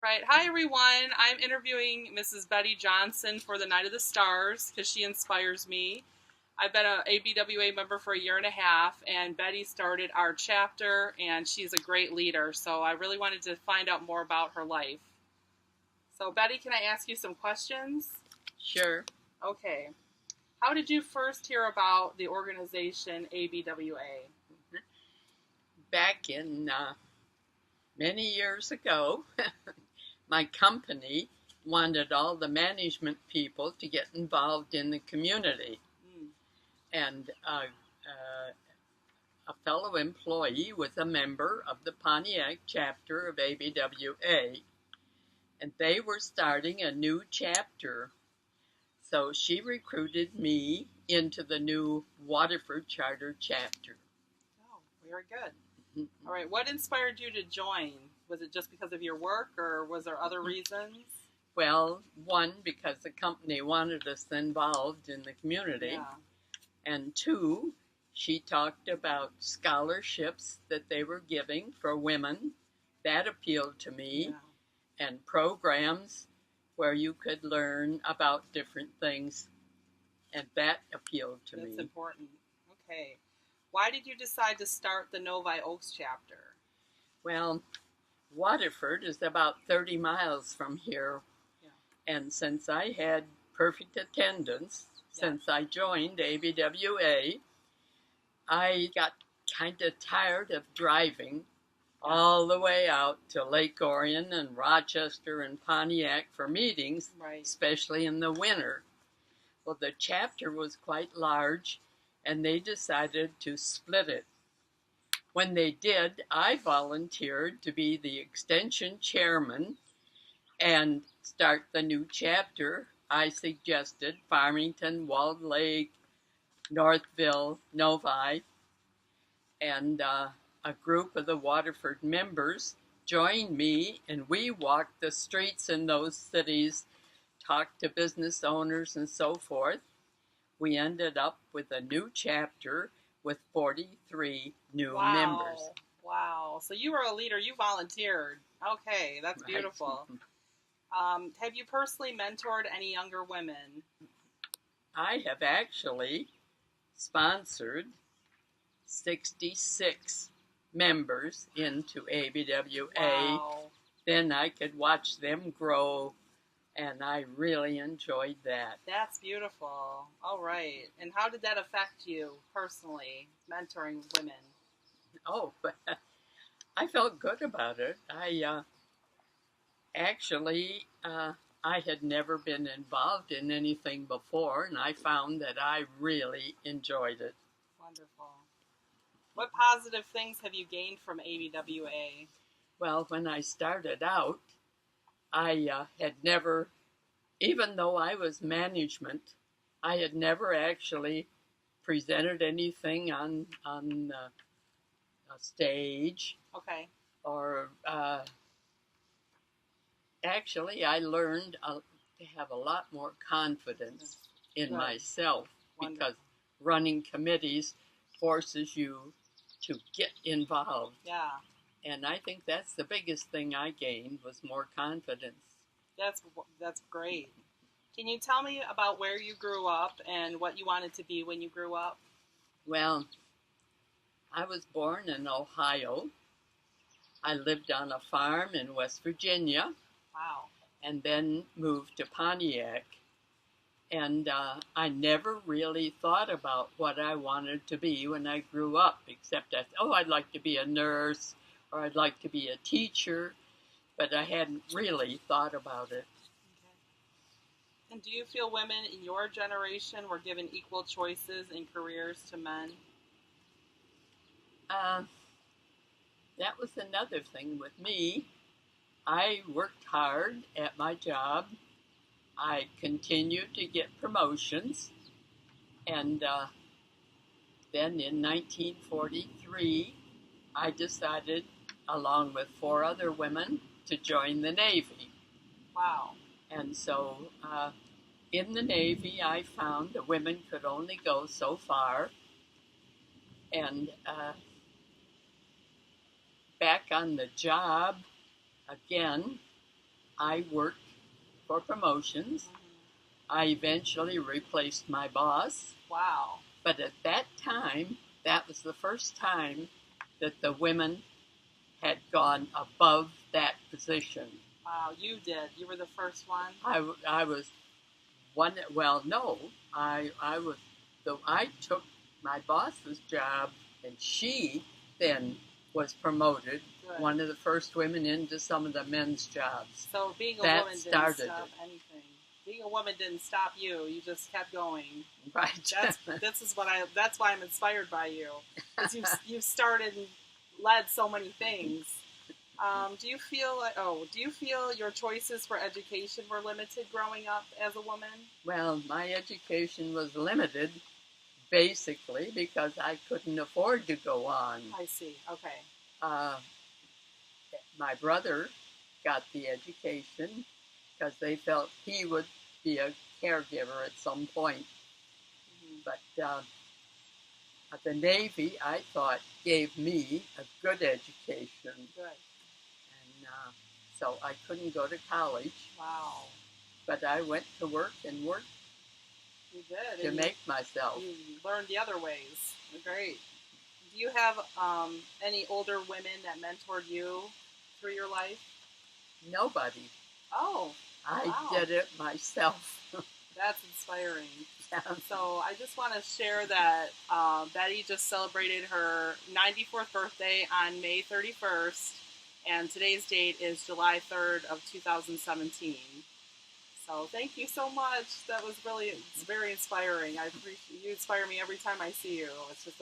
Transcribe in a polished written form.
Right. Hi, everyone. I'm interviewing Mrs. Betty Johnson for the Night of the Stars because she inspires me. I've been a ABWA member for a year and a half, and Betty started our chapter, and she's a great leader. So I really wanted to find out more about her life. So, Betty, can I ask you some questions? Sure. Okay. How did you first hear about the organization ABWA? Back in many years ago, my company wanted all the management people to get involved in the community. Mm. And a fellow employee was a member of the Pontiac chapter of ABWA, and they were starting a new chapter. So she recruited me into the new Waterford Charter chapter. Oh, very good. All right. What inspired you to join? Was it just because of your work, or was there other reasons? Well, one, because the company wanted us involved in the community. Yeah. And two, she talked about scholarships that they were giving for women. That appealed to me. Yeah. And programs where you could learn about different things. And that appealed to me. That's important. Okay. Why did you decide to start the Novi Oaks chapter? Well, Waterford is about 30 miles from here. Yeah. And since I had perfect attendance, since I joined ABWA, I got kind of tired of driving all the way out to Lake Orion and Rochester and Pontiac for meetings, Right. especially in the winter. Well, the chapter was quite large, and they decided to split it. When they did, I volunteered to be the extension chairman and start the new chapter. I suggested Farmington, Walled Lake, Northville, Novi, and a group of the Waterford members joined me, and we walked the streets in those cities, talked to business owners and so forth. We ended up with a new chapter with 43 new members. Wow. So you were a leader. You volunteered. Okay, that's Right. beautiful. Have you personally mentored any younger women? I have actually sponsored 66 members into ABWA. Wow. Then I could watch them grow, and I really enjoyed that. That's beautiful. All right. And how did that affect you personally, mentoring women? Oh, I felt good about it. I had never been involved in anything before, and I found that I really enjoyed it. Wonderful. What positive things have you gained from ABWA? Well, when I started out, I had never, even though I was management, I had never actually presented anything on a stage. Okay. Or actually, I learned to have a lot more confidence in Good. Myself. Wonderful. Because running committees forces you to get involved. Yeah. And I think that's the biggest thing I gained was more confidence. That's great. Can you tell me about where you grew up and what you wanted to be when you grew up? Well, I was born in Ohio. I lived on a farm in West Virginia. Wow. And then moved to Pontiac. And I never really thought about what I wanted to be when I grew up, except I'd like to be a nurse or I'd like to be a teacher, but I hadn't really thought about it. Okay. And do you feel women in your generation were given equal choices in careers to men? That was another thing with me. I worked hard at my job. I continued to get promotions. And then in 1943, I decided, along with 4 other women, to join the Navy. Wow. And so in the Navy, I found that women could only go so far. And back on the job, again, I worked for promotions. I eventually replaced my boss, Wow. but at that time, that was the first time that the women had gone above that position. Wow, you did. You were the first one. I was one. Well, no, I was the I took my boss's job, and she then was promoted. Good. One of the first women into some of the men's jobs. So being a That woman didn't started stop it. anything. Being a woman didn't stop you. You just kept going. Right. That's why I'm inspired by you. Because you've started and led so many things. Do you feel your choices for education were limited growing up as a woman? Well, my education was limited basically because I couldn't afford to go on. I see. Okay. Uh, my brother got the education because they felt he would be a caregiver at some point. Mm-hmm. But the Navy, I thought, gave me a good education. Good. And so I couldn't go to college. Wow. But I went to work and worked You did. to make myself. You learned the other ways. Great. Do you have any older women that mentored you through your life? Nobody. Oh, I wow. did it myself. That's inspiring. So I just want to share that Betty just celebrated her 94th birthday on May 31st, and today's date is July 3rd of 2017. So thank you so much. It's very inspiring. I appreciate you. Inspire me every time I see you. It's just